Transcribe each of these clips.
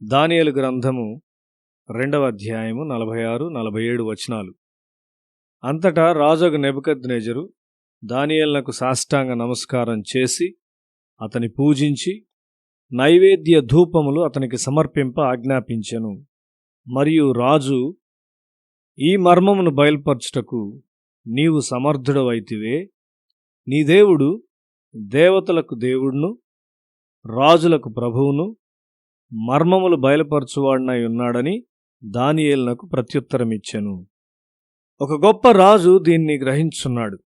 దానియేలు గ్రంథము 2వ అధ్యాయము 46, 47 వచనాలు. అంతటా రాజగు నెబుకద్నెజరు దానియేలునకు సాష్టాంగ నమస్కారం చేసి అతని పూజించి నైవేద్య ధూపములు అతనికి సమర్పింప ఆజ్ఞాపించెను. మరియు రాజు, ఈ మర్మమును బయలుపరచుటకు నీవు సమర్థుడవైతివే. నీ దేవుడు దేవతలకు దేవుడును రాజులకు ప్రభువును మర్మములు బయలుపరచువాడినై ఉన్నాడని దానియేలునకు ప్రత్యుత్తరమిచ్చెను. ఒక గొప్ప రాజు దీన్ని గ్రహించున్నాడు.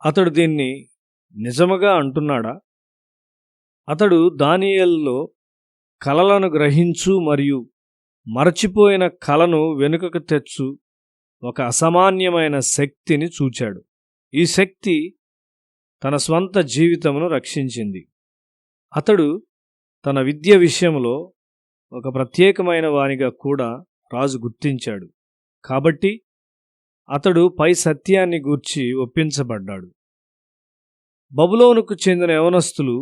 అతడు దీన్ని నిజముగా అంటున్నాడా? అతడు దానియేలులో కలలను గ్రహించు మరియు మరచిపోయిన కలను వెనుకకు తెచ్చు ఒక అసామాన్యమైన శక్తిని చూచాడు. ఈ శక్తి తన స్వంత జీవితమును రక్షించింది. అతడు తన విద్య విషయంలో ఒక ప్రత్యేకమైన వానిగా కూడా రాజు గుర్తించాడు. కాబట్టి అతడు పై సత్యాన్ని గూర్చి ఒప్పించబడ్డాడు. బబులోనుకు చెందిన యవనస్తులు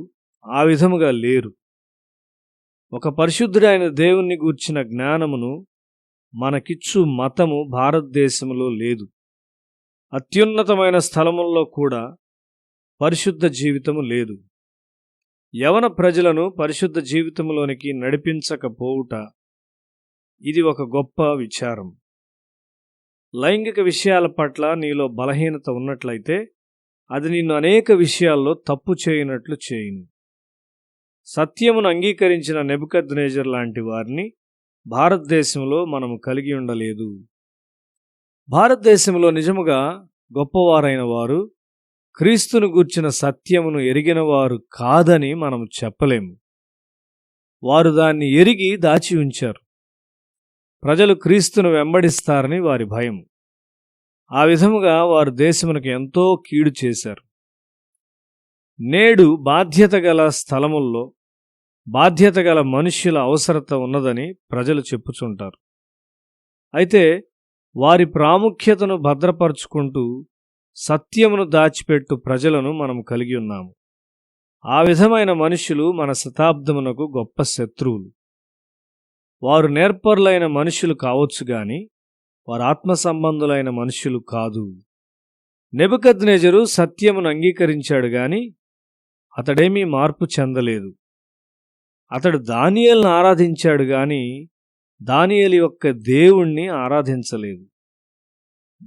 ఆ విధముగా లేరు. ఒక పరిశుద్ధుడైన దేవుణ్ణి గూర్చిన జ్ఞానమును మనకిచ్చు మతము భారతదేశంలో లేదు. అత్యున్నతమైన స్థలముల్లో కూడా పరిశుద్ధ జీవితము లేదు. యవన ప్రజలను పరిశుద్ధ జీవితంలోనికి నడిపించకపోవుట ఇది ఒక గొప్ప విచారం. లైంగిక విషయాల పట్ల నీలో బలహీనత ఉన్నట్లయితే అది నిన్ను అనేక విషయాల్లో తప్పు చేయనట్లు చేయును. సత్యమును అంగీకరించిన నెబుకద్నెజర్ లాంటి వారిని భారతదేశంలో మనము కలిగి ఉండలేదు. భారతదేశంలో నిజముగా గొప్పవారైన వారు క్రీస్తును గూర్చిన సత్యమును ఎరిగినవారు కాదని మనము చెప్పలేము. వారు దాన్ని ఎరిగి దాచి ఉంచారు. ప్రజలు క్రీస్తును వెంబడిస్తారని వారి భయం. ఆ విధముగా వారు దేశమునకు ఎంతో కీడు చేశారు. నేడు బాధ్యత గల స్థలముల్లో బాధ్యత గల మనుష్యుల అవసరత ఉన్నదని ప్రజలు చెప్పుచుంటారు. అయితే వారి ప్రాముఖ్యతను భద్రపరుచుకుంటూ సత్యమును దాచిపెట్టు ప్రజలను మనం కలిగి ఉన్నాము. ఆ విధమైన మనుషులు మన శతాబ్దమునకు గొప్ప శత్రువులు. వారు నేర్పరులైన మనుషులు కావచ్చు గాని వారు ఆత్మ సంబంధులైన మనుషులు కాదు. నెబుకద్నెజరు సత్యమును అంగీకరించాడు గాని అతడేమీ మార్పు చెందలేదు. అతడు దానియేలును ఆరాధించాడు గాని దానియేలు యొక్క దేవుణ్ణి ఆరాధించలేదు.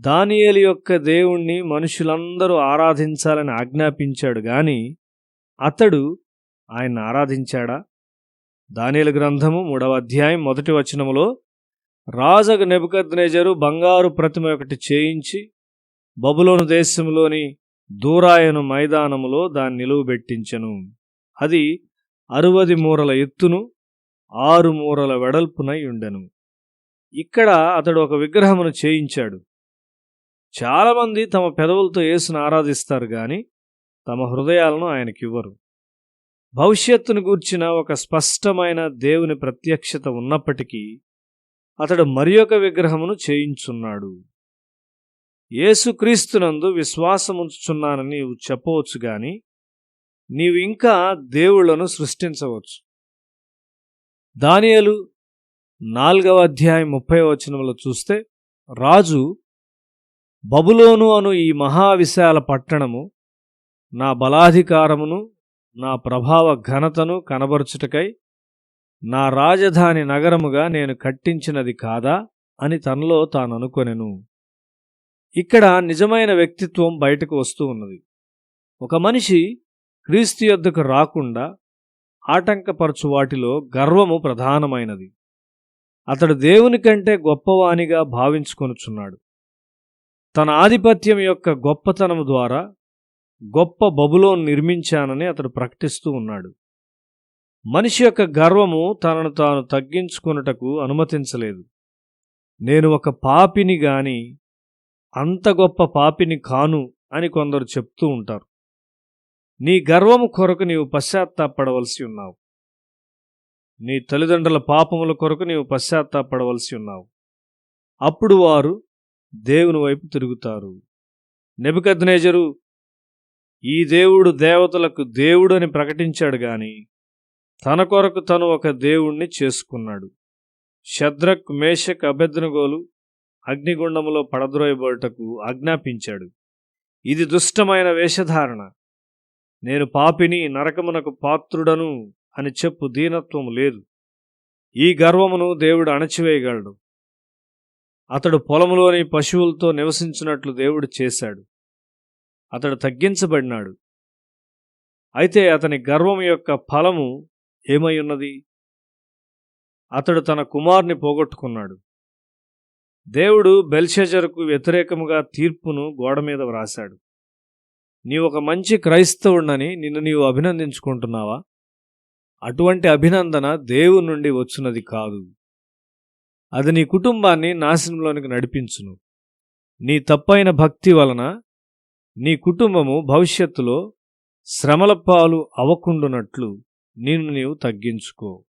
దానియేలు యొక్క దేవుణ్ణి మనుషులందరూ ఆరాధించాలని ఆజ్ఞాపించాడు గాని అతడు ఆయన్ని ఆరాధించాడా? దానియేలు గ్రంథము 3వ అధ్యాయం 1వ వచనములో రాజగు నెబుకద్నెజరు బంగారు ప్రతిమ ఒకటి చేయించి బబులోను దేశంలోని దూరాయను మైదానములో దాన్ని నిలువబెట్టించెను. అది 60 మూరల ఎత్తును 6 మూరల వెడల్పునై ఉండెను. ఇక్కడ అతడు ఒక విగ్రహమును చేయించాడు. చాలామంది తమ పెదవులతో యేసును ఆరాధిస్తారు గాని తమ హృదయాలను ఆయనకివ్వరు. భవిష్యత్తును గూర్చిన ఒక స్పష్టమైన దేవుని ప్రత్యక్షత ఉన్నప్పటికీ అతడు మరియొక విగ్రహమును చేయించున్నాడు. యేసుక్రీస్తునందు విశ్వాసముంచుచున్నానని నీవు చెప్పవచ్చు గాని నీవు ఇంకా దేవుళ్లను సృష్టించవచ్చు. దానియేలు 4వ అధ్యాయం 30వ వచనములో చూస్తే రాజు, బబులోను అను ఈ మహావిశాల పట్టణము నా బలాధికారమును నా ప్రభావ ఘనతను కనబరుచుటకై నా రాజధాని నగరముగా నేను కట్టించినది కాదా అని తనలో తాననుకొనెను. ఇక్కడ నిజమైన వ్యక్తిత్వం బయటకు వస్తూ ఉన్నది. ఒక మనిషి క్రీస్తు యొద్దకు రాకుండా ఆటంకపరచు వాటిలో గర్వము ప్రధానమైనది. అతడు దేవుని కంటే గొప్పవానిగా భావించుకొనుచున్నాడు. తన ఆధిపత్యం యొక్క గొప్పతనము ద్వారా గొప్ప బబులోను నిర్మించానని అతడు ప్రకటిస్తూ ఉన్నాడు. మనిషి యొక్క గర్వము తనను తాను తగ్గించుకొనుటకు అనుమతించలేదు. నేను ఒక పాపిని గాని అంత గొప్ప పాపిని కాను అని కొందరు చెప్తూ ఉంటారు. నీ గర్వము కొరకు నీవు పశ్చాత్తాపడవలసి ఉన్నావు. నీ తల్లిదండ్రుల పాపముల కొరకు నీవు పశ్చాత్తాపడవలసి ఉన్నావు. అప్పుడు వారు దేవుని వైపు తిరుగుతారు. నెబుకద్నెజరు ఈ దేవుడు దేవతలకు దేవుడు అని ప్రకటించాడు గాని తన కొరకు తను ఒక దేవుణ్ణి చేసుకున్నాడు. షద్రక్, మేషక్, అబేద్నెగోలు అగ్నిగుండములో పడద్రోయబడుటకు ఆజ్ఞాపించాడు. ఇది దుష్టమైన వేషధారణ. నేను పాపిని, నరకమునకు పాత్రుడను అని చెప్పు దీనత్వము లేదు. ఈ గర్వమును దేవుడు అణచివేయగలడు. అతడు పొలములోని పశువులతో నివసించినట్లు దేవుడు చేశాడు. అతడు తగ్గించబడినాడు. అయితే అతని గర్వం యొక్క ఫలము ఏమై ఉన్నది? అతడు తన కుమారుని పోగొట్టుకున్నాడు. దేవుడు బెల్షెజరుకు వ్యతిరేకముగా తీర్పును గోడ మీద వ్రాశాడు. నీవొక మంచి క్రైస్తవుడని నిన్ను నీవు అభినందించుకుంటున్నావా? అటువంటి అభినందన దేవుని నుండి వచ్చున్నది కాదు. అది నీ కుటుంబాన్ని నాశనంలోనికి నడిపించును. నీ తప్పైన భక్తి వలన నీ కుటుంబము భవిష్యత్తులో శ్రమల పాలు అవ్వకుండునట్లు నిన్ను నీవు తగ్గించుకో.